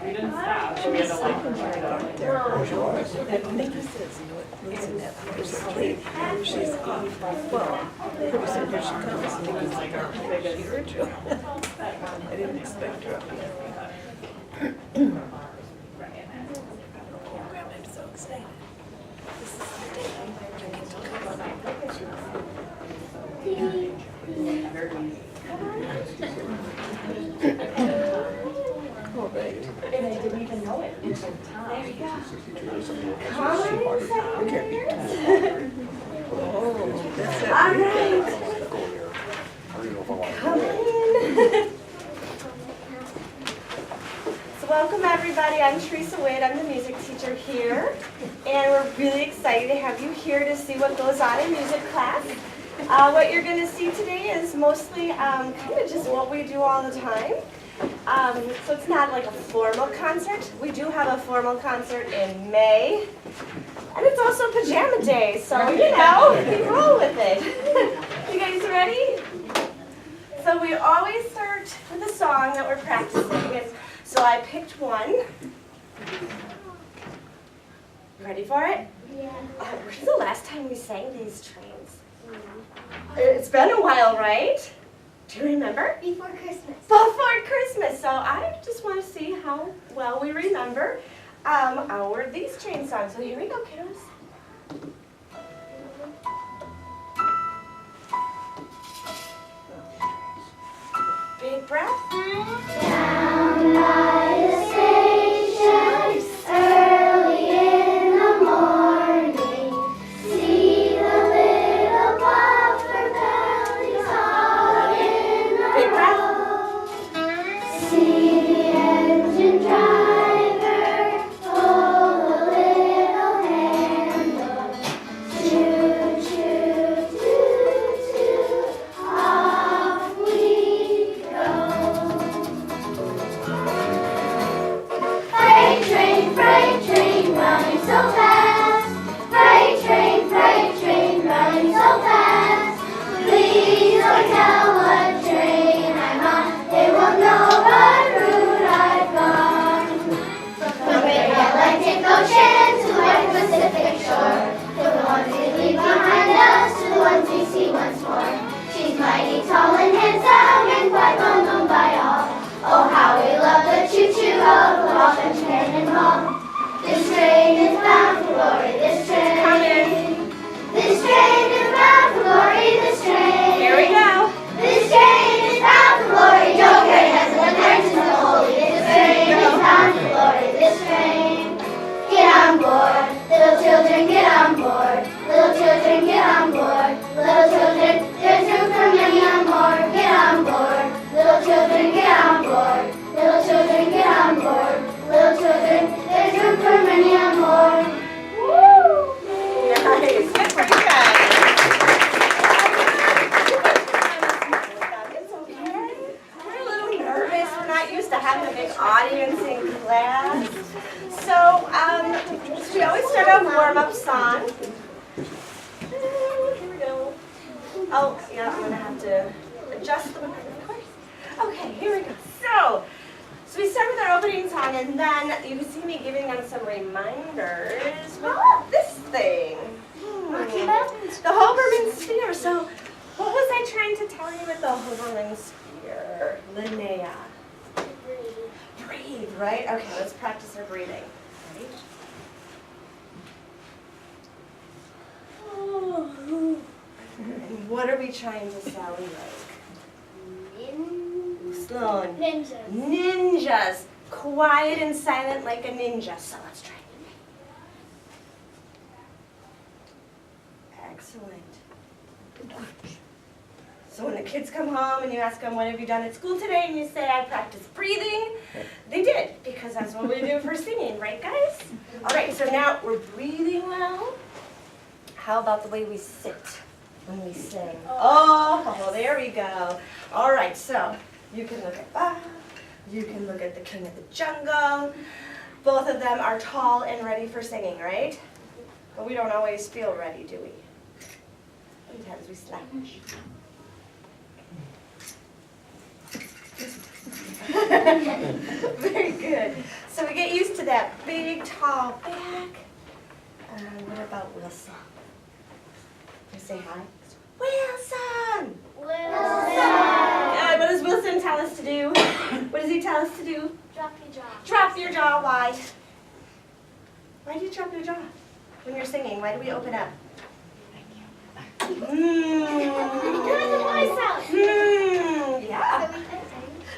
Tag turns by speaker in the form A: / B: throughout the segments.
A: We didn't stop, so we had to like.
B: And Nikki says, you know what, lives in that first street. She's 85. Well, pretty soon here she comes. Nikki's like, oh, maybe I heard you. I didn't expect her up here. Program, I'm so excited. This is the day I get to come on. All right.
A: And I didn't even know it until time.
C: There you go.
B: Oh, that's it.
C: All right. Come in. So welcome everybody. I'm Teresa Wade. I'm the music teacher here. And we're really excited to have you here to see what goes on in music class. What you're going to see today is mostly kind of just what we do all the time. So it's not like a formal concert. We do have a formal concert in May. And it's also Pajama Day, so you know, we roll with it. You guys ready? So we always start with a song that we're practicing. And so I picked one. Ready for it?
D: Yeah.
C: When's the last time we sang these trains? It's been a while, right? Do you remember?
D: Before Christmas.
C: Before Christmas. So I just want to see how well we remember these train songs. So here we go, kiddos. Big breath.
D: Down by the station, early in the morning, see the little buffer bellies all in the
C: Big breath.
D: row. See the engine driver pull the little handle. Choo, choo, toot, toot, off we go. Freight train, running so fast. Freight train, running so fast. Please don't tell what train I'm on. They won't know what route I've gone. From great Atlantic Ocean to the wide Pacific shore. To the ones we leave behind us, to the ones we see once more. She's mighty tall and handsome and quite well known by all. Oh, how we love the choo-choo of the Welsh Cannonball. This train is bound for glory, this train. This train is bound for glory, this train.
C: Here we go.
D: This train is bound for glory. Joe Carey has the grace and the holy. This train is bound for glory, this train. Get on board, little children, get on board. Little children, get on board. Little children, there's room for many on board. Get on board. Little children, get on board. Little children, get on board. Little children, there's room for many on board. Woo!
C: Nice. Good for you guys. It's okay. We're a little nervous. We're not used to having a big audience in class. So we always start a warm-up song. Here we go. Oh, yeah, I'm going to have to adjust the mic, of course. Okay, here we go. So we start with our opening song, and then you can see me giving them some reminders with this thing. The Hoberman sphere. So what was I trying to tell you with the Hoberman sphere, Linnea? Breathe, right? Okay, let's practice our breathing. Ready? And what are we trying to sound like? Slow.
D: Ninjas.
C: Ninjas. Quiet and silent like a ninja. So let's try. Excellent. So when the kids come home and you ask them, what have you done at school today? And you say, I practiced breathing. They did, because that's what we do for singing, right guys? All right, so now we're breathing well. How about the way we sit when we sing? Oh, there we go. All right, so you can look at Bob. You can look at the King of the Jungle. Both of them are tall and ready for singing, right? But we don't always feel ready, do we? Sometimes we slouch. Very good. good. So we get used to that big, tall back. What about Wilson? Can you say hi? Wilson!
D: Wilson.
C: What does Wilson tell us to do? What does he tell us to do?
D: Drop your jaw.
C: Drop your jaw. Why? Why do you drop your jaw when you're singing? Why do we open up?
D: You're the voice out.
C: Yeah.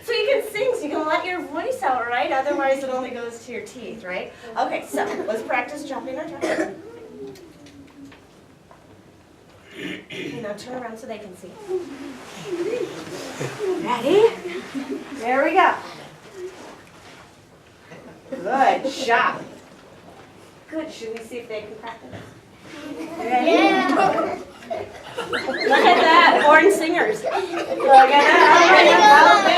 C: So you can sing, so you can let your voice out, right? Otherwise it only goes to your teeth, right? Okay, so let's practice dropping our jaw. Okay, now turn around so they can see. Ready? There we go. Good job. Good. Should we see if they can practice? Ready?
D: Yeah.
C: Look at that, born singers. Look at that.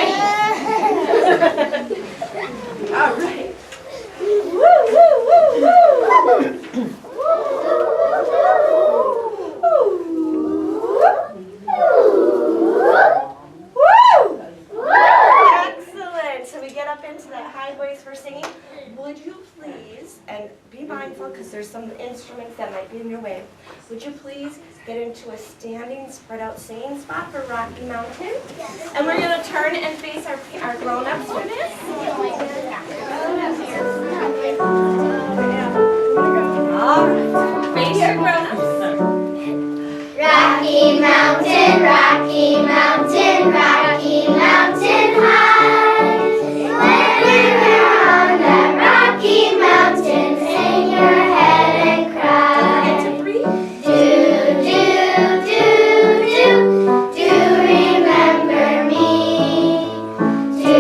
C: All right. Woo, woo, woo, woo. Woo! Excellent. So we get up into that high voice for singing. Would you please, and be mindful because there's some instruments that might be in your way, would you please get into a standing, spread out singing spot for Rocky Mountain? And we're going to turn and face our grown-ups for this. All right. Face your grown-ups.
D: Rocky Mountain, Rocky Mountain, Rocky Mountain high. When you're on that Rocky Mountain, hang your head and cry.
C: Don't forget to breathe.
D: Do remember me. Do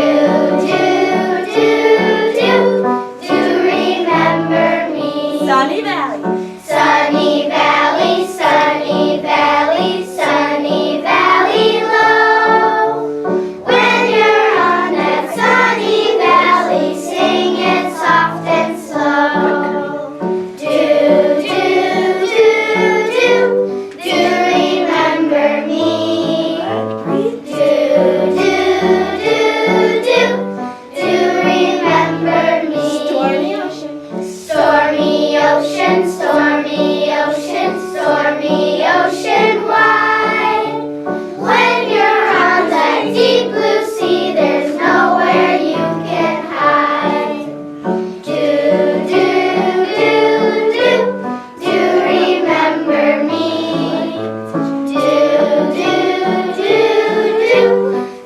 D: remember me.
C: Sunny Valley.
D: Sunny Valley, Sunny Valley, Sunny Valley low. When you're on that Sunny Valley, sing it soft and slow. Do remember me. Do remember me.
C: Stormy ocean.
D: Stormy ocean, stormy ocean, stormy ocean wide. When you're on that deep blue sea, there's nowhere you can hide. Do remember me.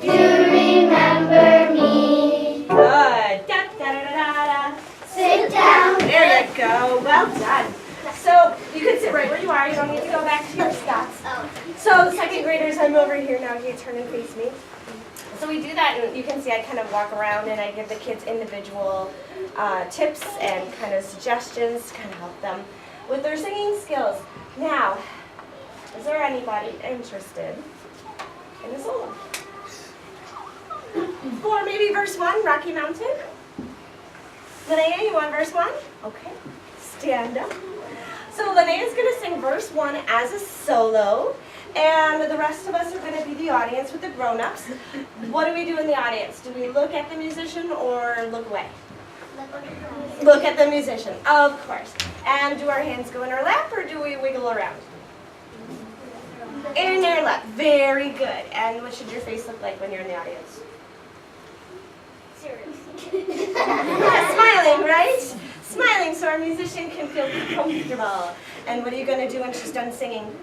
D: Do remember me.
C: Good. Da, da, da, da, da.
D: Sit down.
C: There you go. Well done. So you can sit right where you are. You don't need to go back to your spots. So second graders, I'm over here now. You turn and face me. So we do that, and you can see I kind of walk around and I give the kids individual tips and kind of suggestions to kind of help them with their singing skills. Now, is there anybody interested in a solo? For maybe verse 1, Rocky Mountain? Linnea, you want verse 1? Okay. Stand up. So Linnea is going to sing verse 1 as a solo, and the rest of us are going to be the audience with the grown-ups. What do we do in the audience? Do we look at the musician or look away? Look at the musician, of course. And do our hands go in our lap or do we wiggle around? In your lap. Very good. And what should your face look like when you're in the audience? Yeah, smiling, right? Smiling so our musician can feel comfortable. And what are you going to do when she's done singing?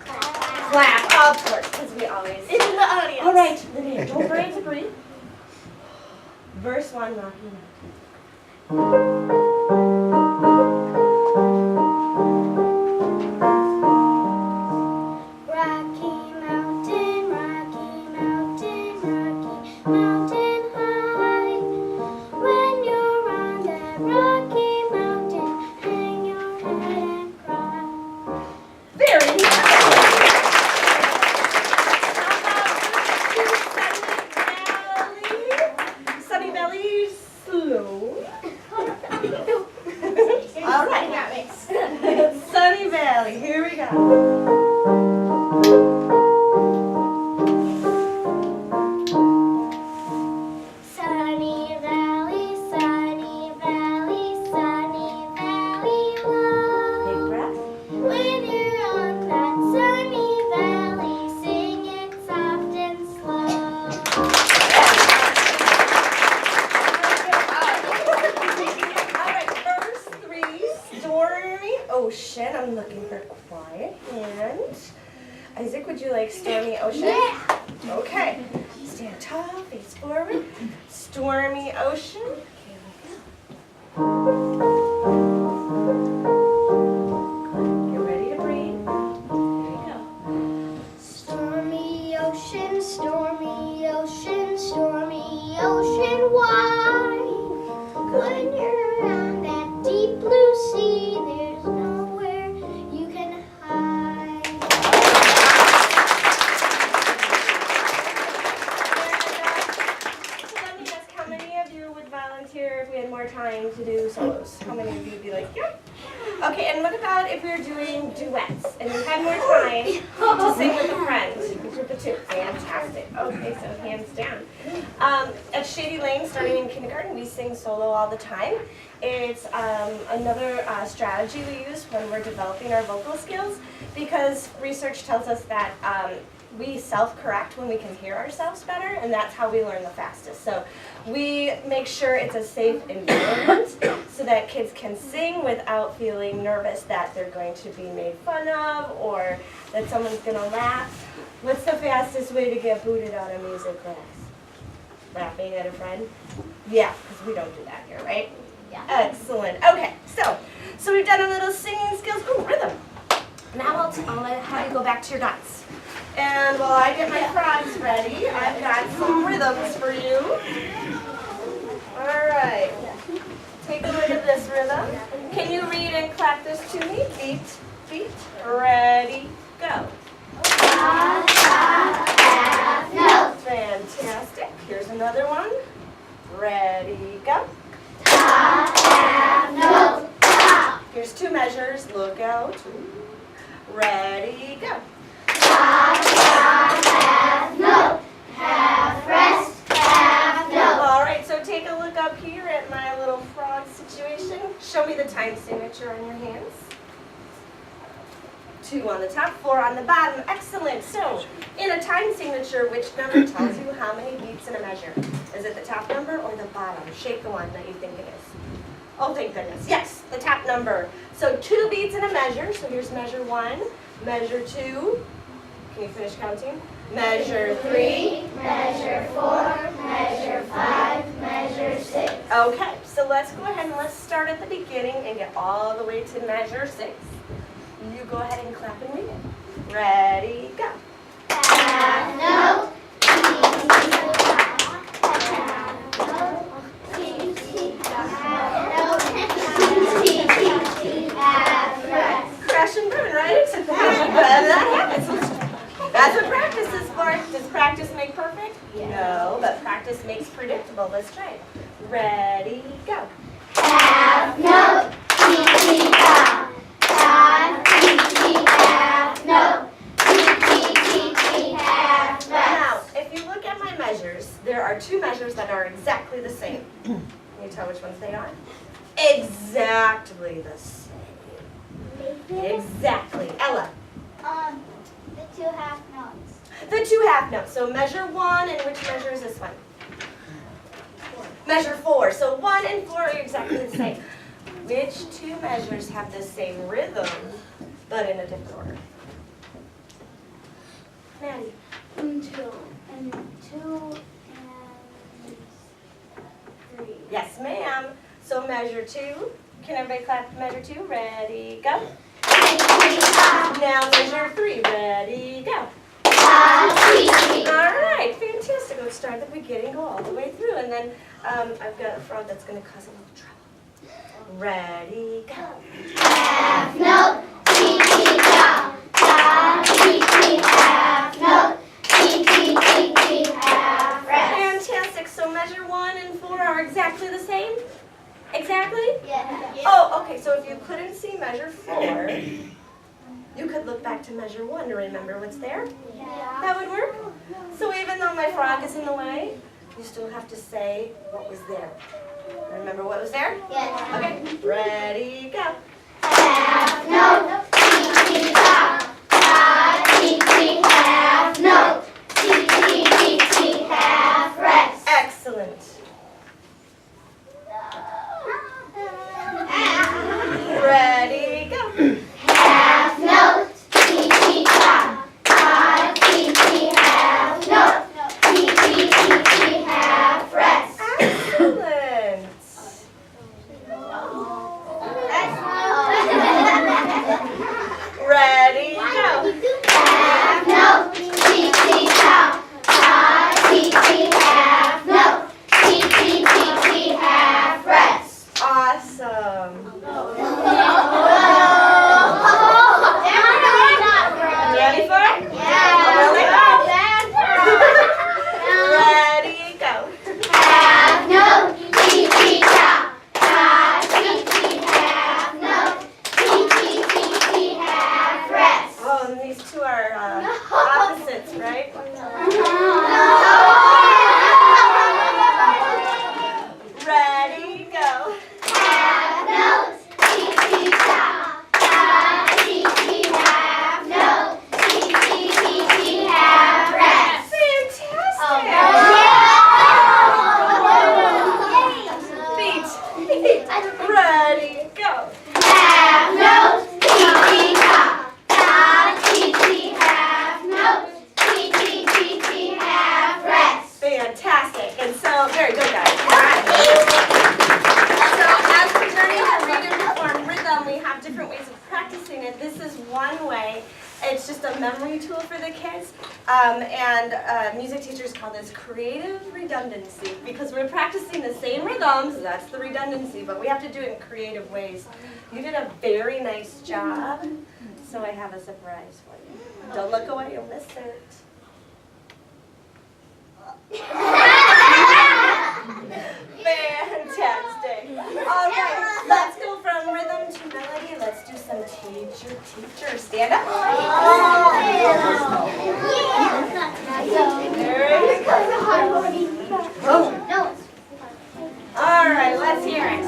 C: Clap, of course, because we always...
D: In the audience.
C: All right, Linnea, don't forget to breathe. Verse 1, Rocky
D: Rocky Mountain, Rocky Mountain, Rocky Mountain high. When you're on that Rocky Mountain, hang your head and cry.
C: Very nice. How about Sunny Valley? Sunny Valley slow. I'm looking for quiet hand. Isaac, would you like Stormy Ocean?
D: Yeah.
C: Okay. Stand tall, face forward. Stormy Ocean. Get ready to breathe. Here we go.
D: Stormy ocean, stormy ocean, stormy ocean wide. When you're on that deep blue sea, there's nowhere you can hide.
C: So let me ask, how many of you would volunteer if we had more time to do solos? How many of you would be like, yep? Okay, and what about if we were doing duets and you had more time to sing with a friend? Group of two. Fantastic. Okay, so hands down. At Shady Lane, starting in kindergarten, we sing solo all the time. It's another strategy we use when we're developing our vocal skills because research tells us that we self-correct when we can hear ourselves better, and that's how we learn the fastest. So we make sure it's a safe environment so that kids can sing without feeling nervous that they're going to be made fun of or that someone's going to laugh. What's the fastest way to get booted out of music class? Laughing at a friend? Yeah, because we don't do that here, right?
D: Yeah.
C: Excellent. Okay, so we've done a little singing skills. Ooh, rhythm. Now I'll have you go back to your dots. And while I get my frogs ready, I've got some rhythms for you. All right. Take a look at this rhythm. Can you read and clap this to me? Beat, beat, ready, go.
D: No.
C: Fantastic. Here's another one. Ready, go.
D: No.
C: Here's two measures. Look out. Ready, go.
D: No. Half rest, half no.
C: All right, so take a look up here at my little frog situation. Show me the time signature on your hands. 2 on the top, 4 on the bottom. Excellent. So, in a time signature, which number tells you how many beats in a measure? Is it the top number or the bottom? Shake the one that you think it is. Oh, thank goodness. Yes, the top number. So 2 beats in a measure. So here's measure 1, measure 2. Can you finish counting? Measure 3.
D: Measure 4, measure 5, measure 6.
C: Okay, so let's go ahead and let's start at the beginning and get all the way to measure 6. You go ahead and clap and read it. Ready, go.
D: Half note.
C: Crash and burn, right? That happens. That's what practice is for. Does practice make perfect? No, but practice makes predictable. Let's try it. Ready, go.
D: Half note. Half note. Half
C: Now, if you look at my measures, there are 2 measures that are exactly the same. Can you tell which ones they are? Exactly the same. Exactly. Ella.
D: The 2 half notes.
C: The 2 half notes. So measure 1, and which measure is this one? Measure 4. So 1 and 4 are exactly the same. Which 2 measures have the same rhythm, but in a different order? Maddie.
D: 2 and 3.
C: Yes, ma'am. So measure 2. Can everybody clap measure 2? Ready, go. Now measure 3. Ready, go. All right, fantastic. Let's start at the beginning, go all the way through, and then I've got a frog that's going to cause a little trouble. Ready, go.
D: Half note. Half note. Half rest.
C: Fantastic. So measure 1 and 4 are exactly the same? Exactly?
D: Yeah.
C: Oh, okay. So if you couldn't see measure 4, you could look back to measure 1 to remember what's there.
D: Yeah.
C: That would work? So even though my frog is in the way, you still have to say what was there. Remember what was there?
D: Yeah.
C: Okay. Ready, go.
D: Half note. Half note. Half rest.
C: Excellent. Ready, go.
D: Half
C: fun way. It's just a memory tool for the kids. Music teachers call this creative redundancy because we're practicing the same rhythms, that's the redundancy, but we have to do it in creative ways. You did a very nice job, so I have a surprise for you. Don't look away, you'll miss it. Fantastic. All right, let's go from rhythm to melody. Let's do some teacher. Stand up. All right, let's hear it.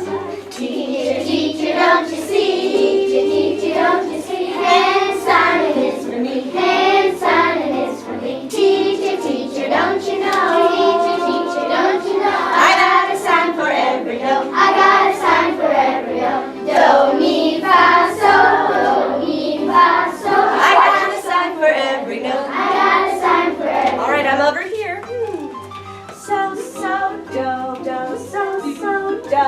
D: Teacher, don't you see? Teacher, don't you see? Hand signing is for me. Hand signing is for me. Teacher, don't you know? Teacher, don't you know? I got a sign for every note. I got a sign for every note. Do, mi, fa, sol. Do, mi, fa, sol.
C: I got a sign for every note.
D: I got a sign for every note.
C: All right, I'm over here. So, do, do, so, do.
D: So, do,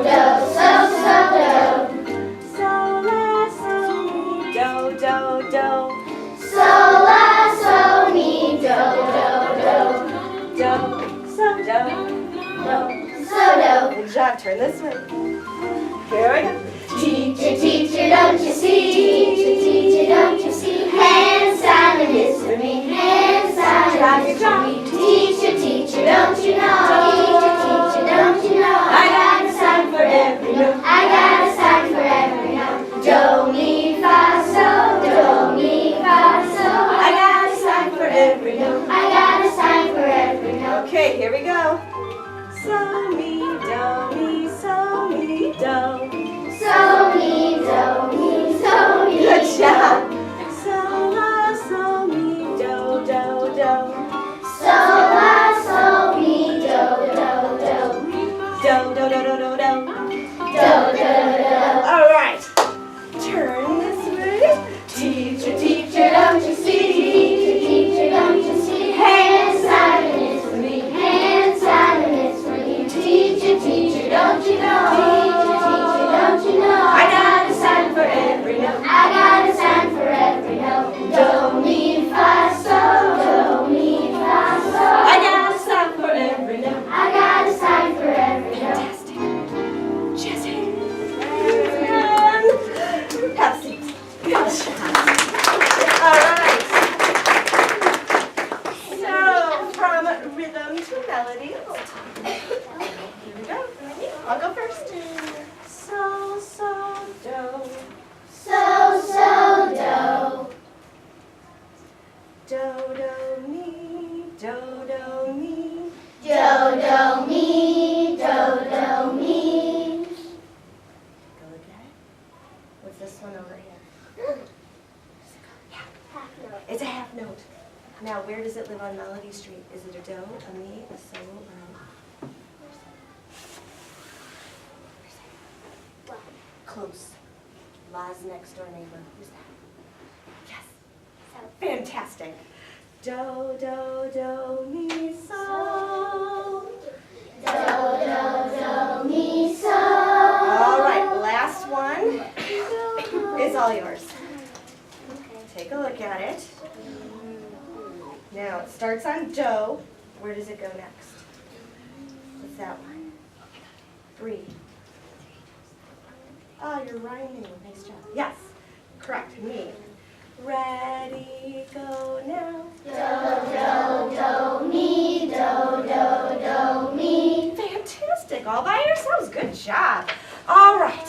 D: do, so, do.
C: So, la, so, mi, do.
D: So, la, so, mi, do,
C: Do, so, do.
D: so, do.
C: Good job, turn this way. Here we go.
D: Teacher, don't you see? Teacher, don't you see? Hand signing is for me. Hand signing is for me. Teacher, don't you know? Teacher, don't you know? I got a sign for every note. I got a sign for every note. Do, mi, fa, sol. Do, mi, fa, sol.
C: I got a sign for every note.
D: I got a sign for every note.
C: Okay, here we go. So, mi, do, so, mi, do.
D: So, mi, do, mi, so, mi.
C: Good job. So, la, so, mi, do.
D: So, la, so, mi, do.
C: Do. All right. Turn this way.
D: Teacher, don't you see? Teacher, don't you see? Hand signing is for me. Hand signing is for me. Teacher, don't you know? Teacher, don't you know?
C: I got a sign for every note.
D: I got a sign for every note. Do, mi, fa, sol. Do, mi, fa, sol.
C: I got a sign for every note.
D: I got a sign for every note.
C: Fantastic. Jesse. Have a seat. Good job. All right. So, from rhythm to melody. Here we go. I'll go first. So, do.
D: So, do.
C: Do, mi.
D: Do, do, mi. Do, mi.
C: Go look at it. What's this one over here? It's a half note. Now, where does it live on Melody Street? Is it a do, a mi, a so, or a la? Close. La's next door neighbor. Who's that? Yes. Fantastic. Do, mi, so.
D: Do, mi, so.
C: All right, last one is all yours. Take a look at it. Now, it starts on do. Where does it go next? What's that one? 3. Oh, you're rhyming. Nice job. Yes, correct. Me. Ready, go now.
D: Do, mi, do, mi.
C: Fantastic. All by yourselves. Good job. All right.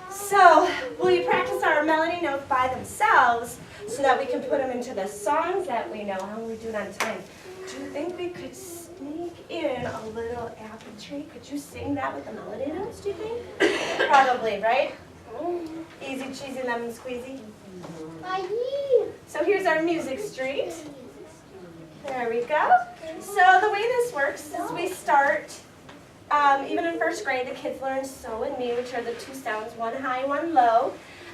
C: So, will you practice our melody notes by themselves so that we can put them into the songs that we know? How are we doing on time? Do you think we could sneak in a little apple tree? Could you sing that with the melody notes, do you think? Probably, right? Easy cheesy lemon squeezy. So here's our music street. There we go. So the way this works is we start, even in first grade, the kids learn so and me, which are the two sounds, one high, one low.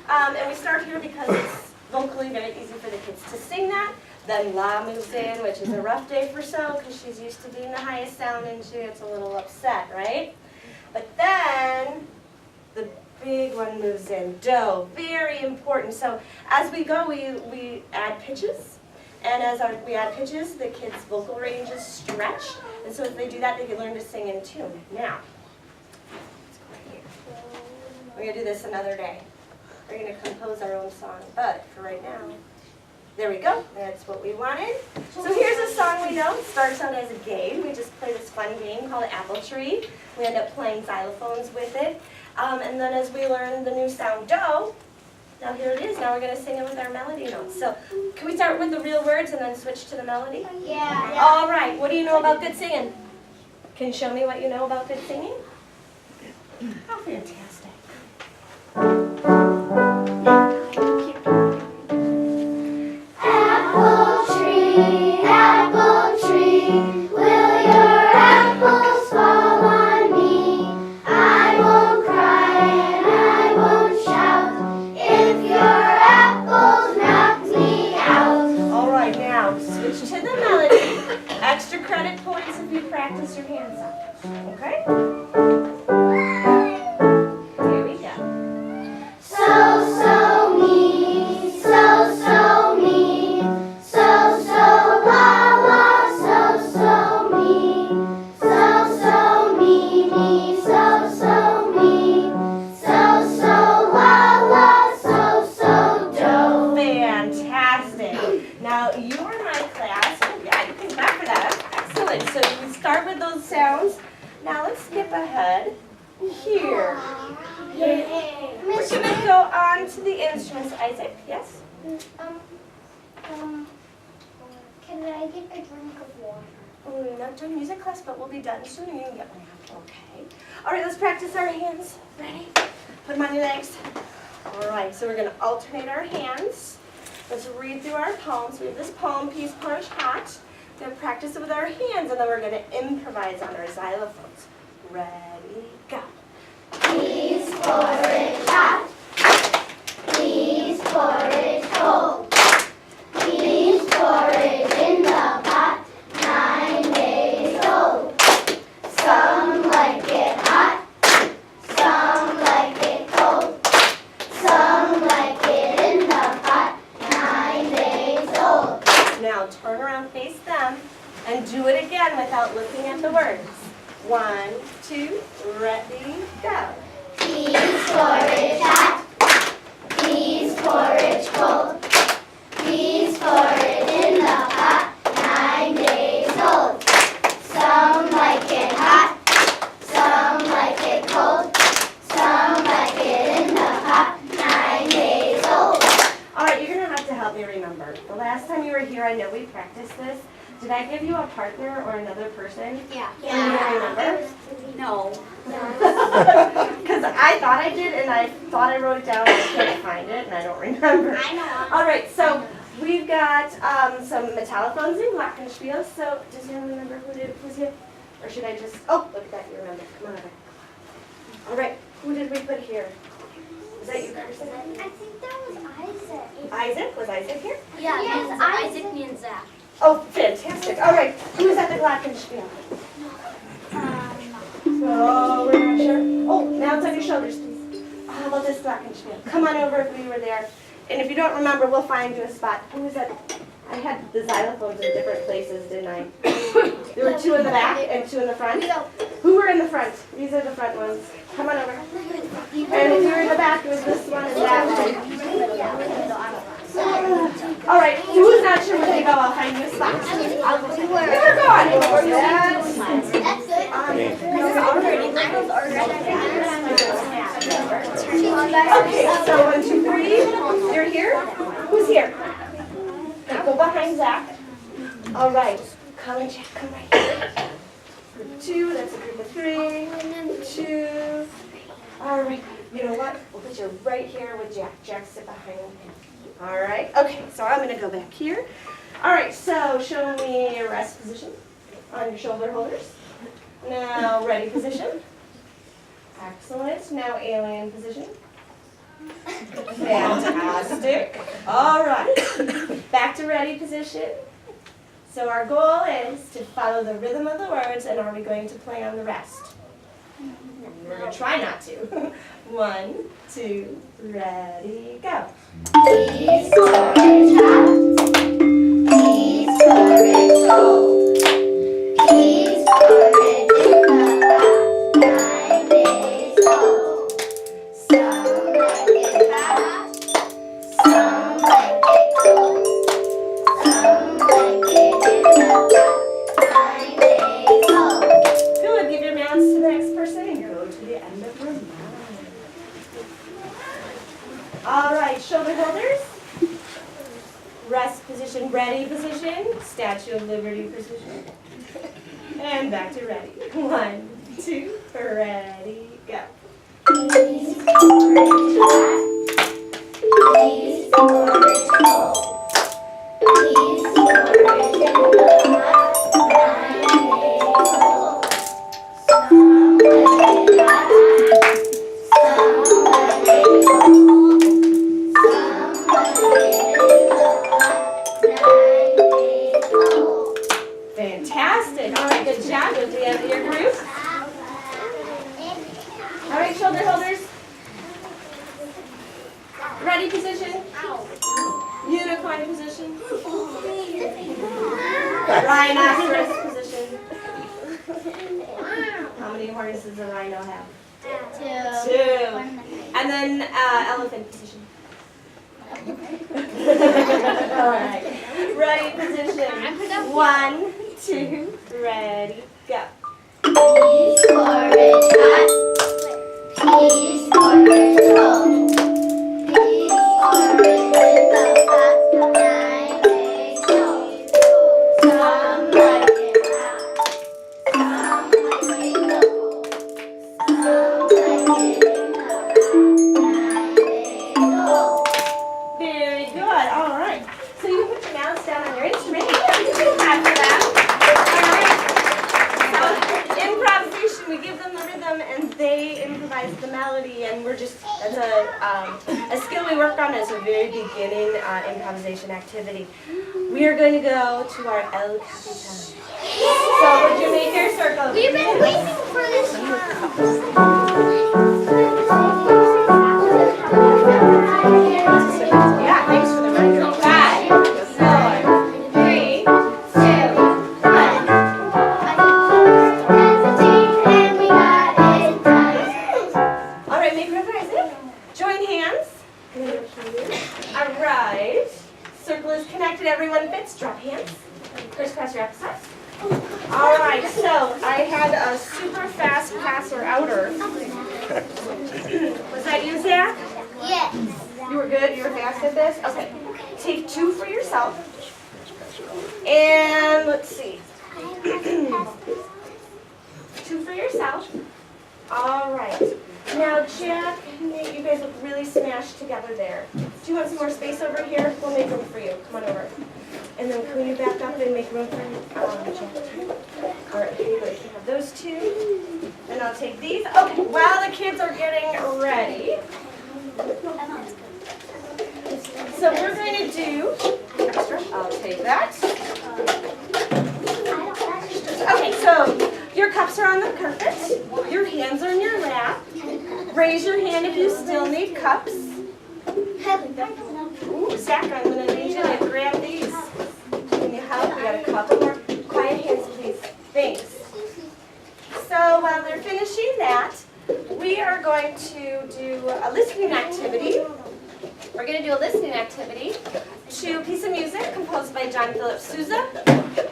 C: And we start here because it's vocally very easy for the kids to sing that. Then La moves in, which is a rough day for So, because she's used to being the highest sound and she gets a little upset, right? But then the big one moves in. Do, very important. So as we go, we add pitches. And as we add pitches, the kids' vocal ranges stretch. And so if they do that, they can learn to sing in tune. Now, let's go right here. We're going to do this another day. We're going to compose our own song. But for right now, there we go. That's what we wanted. So here's a song we know. It starts out as a game. We just play this fun game called Apple Tree. We end up playing xylophones with it. And then as we learn the new sound do, now here it is. Now we're going to sing it with our melody notes. So can we start with the real words and then switch to the melody?
D: Yeah.
C: All right. What do you know about good singing? Can you show me what you know about good singing? How fantastic.
D: Apple tree, will your apples fall on me? I won't cry and I won't shout if your apples knock me out.
C: All right. Now switch to the melody. Extra credit points if you practice your hands up. Okay? Here we go.
D: So me, so me, so la la, so me, me, so me, so la la, so do.
C: Fantastic. Now you are my class. Oh yeah, you can clap for that. Excellent. So we start with those sounds. Now let's skip ahead here. We're going to go on to the instruments. Isaac, yes?
D: Can I get a drink of water?
C: We're not doing music class, but we'll be done soon. You can get one out. Okay. All right, let's practice our hands. Ready? Put them on your legs. All right, so we're going to alternate our hands. Let's read through our poems. We have this poem piece, Punch Hot. We're going to practice it with our hands, and then we're going to improvise on our xylophones. Ready, go.
D: Please porridge hot. Please porridge cold. Please porridge in the pot. 9 days old. Some like it hot. Some like it cold. Some like it in the pot. 9 days old.
C: Now turn around, face them, and do it again without looking at the words. 1, 2, ready, go.
D: Please porridge hot. Please porridge cold. Please porridge in the pot. 9 days old. Some like it hot. Some like it cold. Some like it in the pot. 9 days old.
C: All right, you're going to have to help me remember. The last time you were here, I know we practiced this. Did I give you a partner or another person?
D: Yeah.
C: Can you remember?
D: No.
C: Because I thought I did, and I thought I wrote it down, and I couldn't find it, and I don't remember.
D: I know.
C: All right, so we've got some metallophones and glockenspiels. So does anyone remember who's here? Or should I just, oh, look at that, you remember. Come on over. All right, who did we put here? Was that you, Carson?
D: I think that was Isaac.
C: Isaac? Was Isaac here?
D: Yeah, yes, Isaac, me, and Zach.
C: Oh, fantastic. All right, who's at the glockenspiel? So we're not sure. Oh, now it's on your shoulders, please. How about this glockenspiel? Come on over if we were there. And if you don't remember, we'll find you a spot. Who was that? I had the xylophones in different places, didn't I? There were 2 in the back and 2 in the front. Who were in the front? These are the front ones. Come on over. And if you were in the back, it was this one and that one. All right, who's not sure where they go? I'll find you a spot. I'll go to where they're going.
D: That's
C: Okay, so 1, 2, 3. You're here? Who's here? Go behind Zach. All right, come and Jack, come right here. Group 2, that's a group of 3. 2. All right, you know what? We'll put you right here with Jack. Jack, sit behind him. All right, okay, so I'm going to go back here. All right, so show me your rest position on your shoulder holders. Now, ready position. Excellent. Now, alien position. Fantastic. All right, back to ready position. So our goal is to follow the rhythm of the words, and are we going to play on the rest? We're going to try not to. 1, 2, ready, go.
D: Please porridge hot. Please porridge cold. Please porridge in the hot 9 days old. Some like it hot. Some like it cold. Some like it in the hot 9 days old.
C: Good, give your mounds to the next person and go to the end of your mound. All right, shoulder holders. Rest position, ready position. Statue of Liberty position. And back to ready. 1, 2, ready, go.
D: Please porridge hot. Please porridge cold. Please porridge in the hot 9 days old. Some like it hot. Some like it cold. Some like it in the hot 9 days old.
C: Fantastic. All right, good job at the end of your group. All right, shoulder holders. Ready position. Unicorn position. Rhinoceros position. How many horns does a rhino have? 2. And then elephant position. All right. Ready position. 1, 2, ready, go.
D: Please porridge hot. Please porridge cold. Please porridge in the hot 9 days old. Some like it hot. Some like it cold. Some like it in the hot 9 days old.
C: Very good. All right. So you can put your mouths down on your instrument. You can clap for them. All right. So improvisation, we give them the rhythm and they improvise the melody, and we're just, that's a skill we work on as a very beginning improvisation activity. We are going to go to our El Capitan. So would you make your circle?
D: We've been waiting for this
C: Yeah, thanks for the reminder. 5, 4, 3, 2, 1. All right, make it. Join hands. All right. Circle is connected. Everyone fits. Drop hands. Crisscross your uppercuts. All right. So I had a super fast passer outer. Was that you, Zach?
D: Yes.
C: You were good? You were fast at this? Okay. Take 2 for yourself. And let's see. 2 for yourself. All right. Now, Jack, Nate, you guys look really smashed together there. Do you want some more space over here? We'll make room for you. Come on over. And then can you back up and make room for Jack? All right, here you go. You can have those 2. And I'll take these. Okay, while the kids are getting ready. So we're going to do, I'll take that. Okay, so your cups are on the carpet. Your hands are in your lap. Raise your hand if you still need cups. Ooh, Zach, I'm going to need you to grab these. Can you help? We got a couple more. Quiet hands, please. Thanks. So while they're finishing that, we are going to do a listening activity. We're going to do a listening activity to a piece of music composed by John Philip Sousa.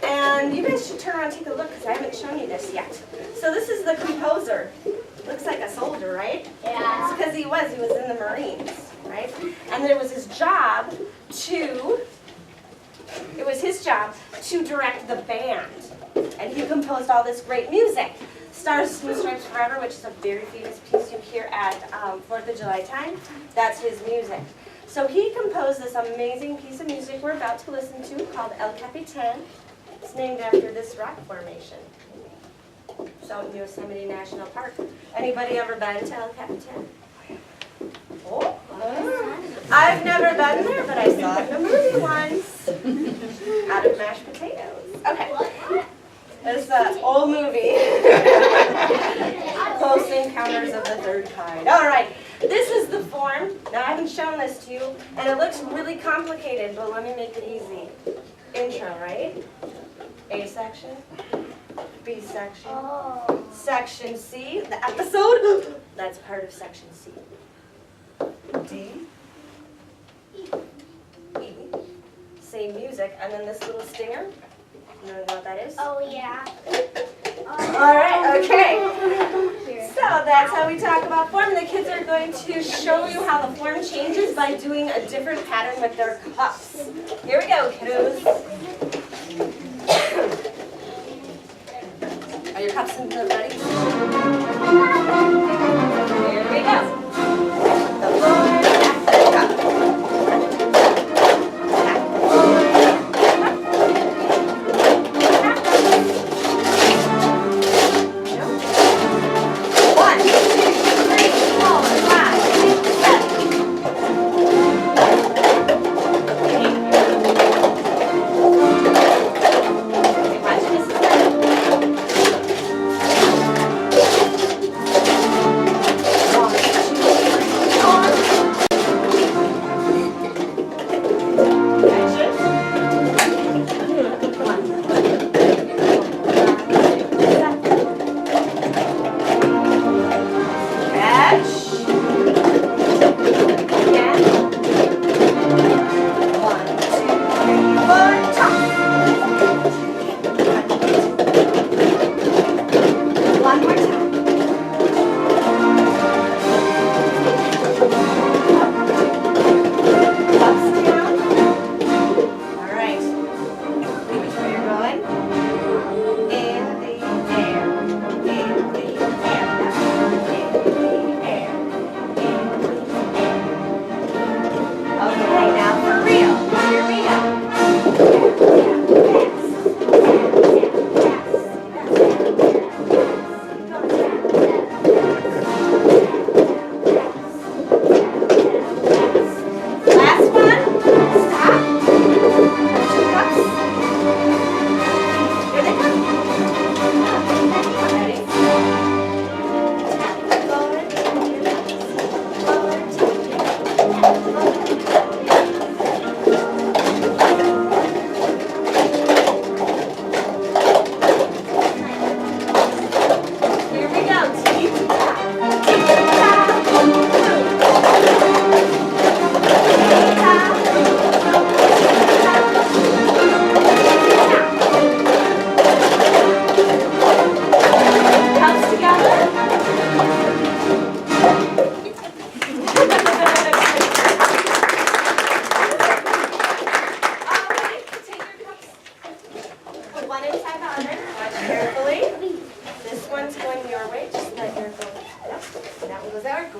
C: And you guys should turn around and take a look because I haven't shown you this yet. So this is the composer. Looks like a soldier, right?
D: Yeah.
C: It's because he was in the Marines, right? And then it was his job to direct the band. And he composed all this great music. Stars and Stripes Forever, which is a very famous piece you hear at 4th of July time. That's his music. So he composed this amazing piece of music we're about to listen to called El Capitan. It's named after this rock formation. It's out in Yosemite National Park. Anybody ever been to El Capitan? Oh, I've never been there, but I saw it in a movie once. Out of mashed potatoes. Okay. It's an old movie. Close encounters of the third kind. All right, this is the form. Now, I haven't shown this to you, and it looks really complicated, but let me make it easy. Intro, right? A section, B section, section C, the episode, that's part of section C. D, E, same music, and then this little stinger. You know what that is?
D: Oh, yeah.
C: All right, okay. So that's how we talk about form. The kids are going to show you how the form changes by doing a different pattern with their cups. Here we go, kiddos. Are your cups ready? Here we go. The floor, the cup.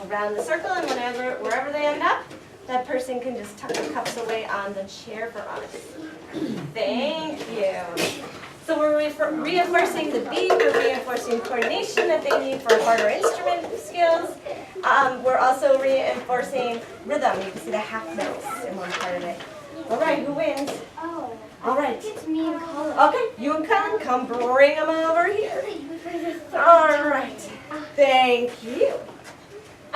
C: Around the circle, and wherever they end up, that person can just tuck the cups away on the chair for us. Thank you. So we're reinforcing the beat, we're reinforcing coordination that they need for harder instrument skills. We're also reinforcing rhythm. You can see the half notes in one part of it. All right, who wins?
D: Oh.
C: All right.
D: It's me and Colin.
C: Okay, you and Colin, come bring them over here. All right. Thank you.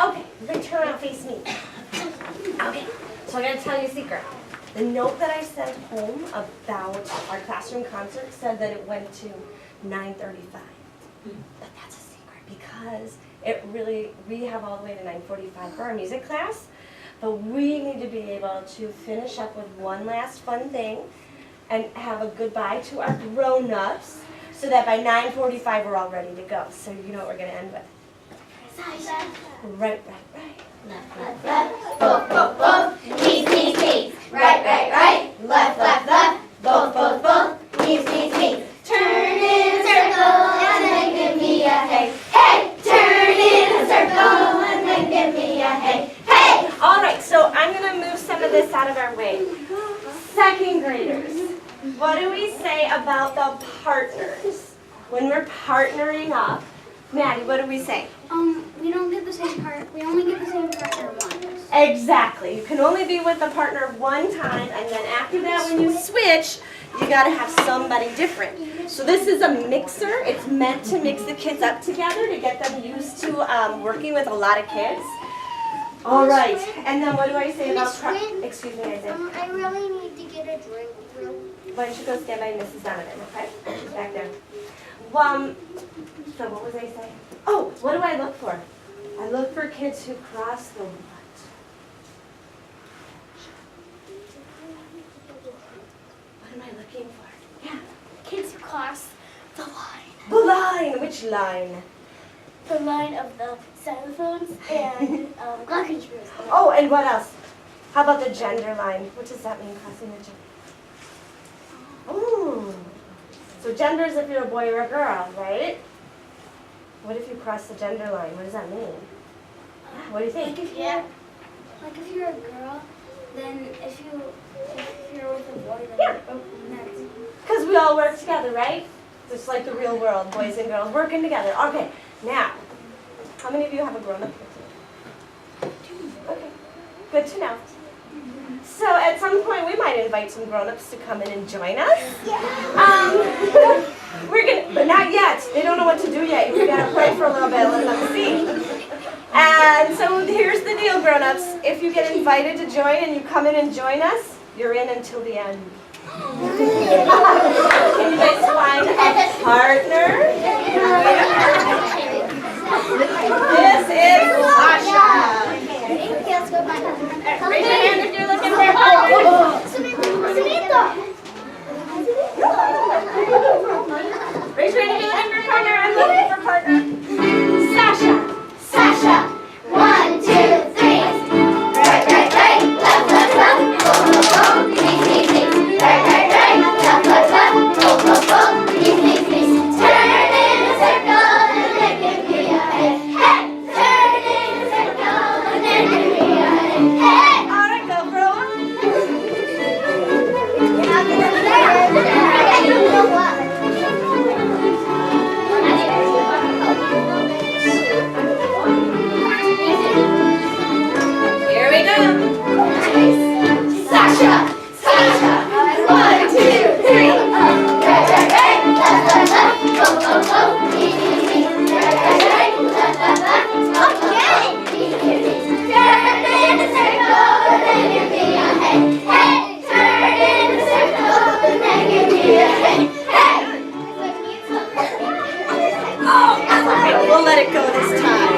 C: Okay, we're going to turn around and face me. Okay, so I'm going to tell you a secret. The note that I sent home about our classroom concert said that it went to 9:35. But that's a secret because we have all the way to 9:45 for our music class. But we need to be able to finish up with one last fun thing and have a goodbye to our grown-ups so that by 9:45 we're all ready to go. So you know what we're going to end with. Right, left,
D: Both, both, both. Knees, knees, knees. Right, left, both. Knees, knees, knees. Turn in a circle and then give me a hey. Hey! Turn in a circle and then give me a hey. Hey!
C: All right, so I'm going to move some of this out of our way. Second graders, what do we say about the partners? When we're partnering up, Maddie, what do we say?
D: We don't get the same part. We only get the same partner once.
C: Exactly. You can only be with the partner one time, and then after that, when you switch, you gotta have somebody different. So this is a mixer. It's meant to mix the kids up together to get them used to working with a lot of kids. All right, and then what do I say about, excuse me, Isaac.
D: I really need to get a drink.
C: Why don't you go stand by Mrs. Donovan, okay? She's back there. So what was I saying? Oh, what do I look for? I look for kids who cross the what? What am I looking for? Yeah.
D: Kids who cross the line.
C: The line. Which line?
D: The line of the cell phones and glockenspiels.
C: Oh, and what else? How about the gender line? What does that mean, crossing the gender? Ooh. So gender is if you're a boy or a girl, right? What if you cross the gender line? What does that mean? Yeah, what do you think?
D: Like if you're a girl, then if you're with a boy, then
C: Yeah.
D: that's
C: Because we all work together, right? Just like the real world, boys and girls working together. Okay, now, how many of you have a grown-up here today? Okay, good to know. So at some point, we might invite some grown-ups to come in and join us. We're gonna, but not yet. They don't know what to do yet. We gotta pray for a little bit, let them see. And so here's the deal, grown-ups. If you get invited to join and you come in and join us, you're in until the end. Can you guys find a partner? This is Sasha. Raise your hand if you're looking for a partner. Raise your hand if you're looking for a partner. I'm looking for a partner. Sasha.
D: Sasha. 1, 2, 3. Right, right, right. Left, left, left. Go, go, go. Sneak, sneak, sneak. Right, right, right. Left, left, left. Go, go, go. Sneak, sneak, sneak. Turn in a circle and then give me a head. Hey! Turn in a circle and then give me a head. Hey!
C: All right, go, girl.
D: I'm gonna do that. I don't know what.
C: Here we go.
D: Sasha! Sasha! 1, 2, 3. Right, right, right. Left, left, left. Go, go, go. Eat, eat, eat. Right, right, right. Left, left, left. Okay. Eat, eat, eat. Turn in a circle and then give me a head. Hey! Turn in a circle and then give me a head. Hey!
C: Oh, that's okay. We'll let it go this time.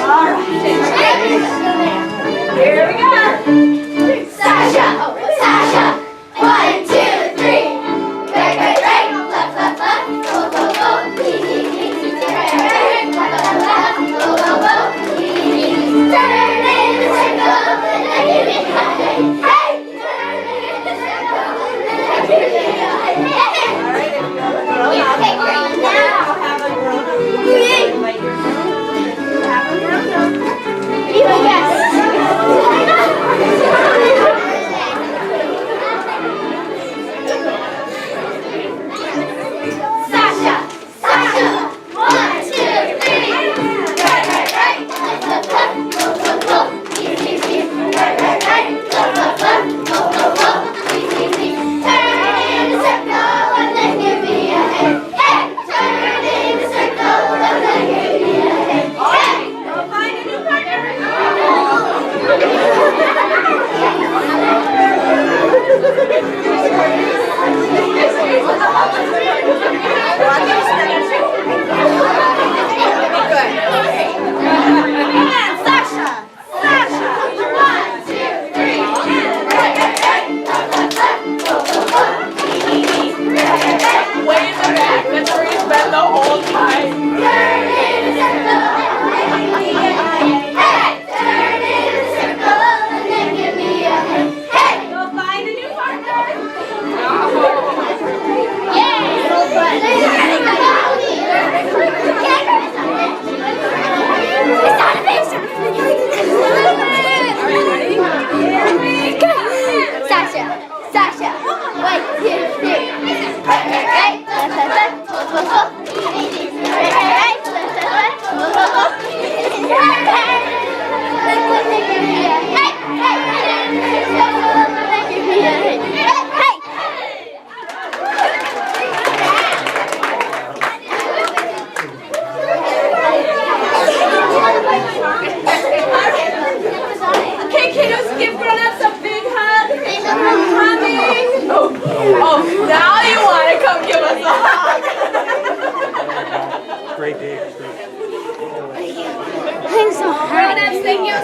C: All right. Here we go.
D: Sasha! Sasha! 1, 2, 3. Right, right, right. Left, left, left. Go, go, go. Eat, eat, eat. Right, right, right. Left, left, left. Go, go, go. Eat, eat, eat. Turn in a circle and then give me a head. Hey! Turn in a circle and then give me a head.
C: All right, if you have a grown-up,
D: Okay, girl, now.
C: have a grown-up. Invite your grown-up. You have a grown-up.
D: Yes.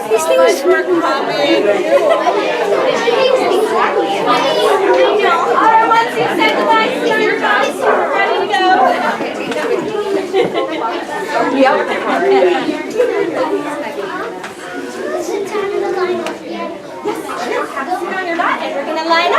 B: These things were coming.
C: Alright, once you've said goodbye to your guys, we're ready to go.
D: Is it time to line up yet?
C: Have a seat on your butt, and we're gonna line up.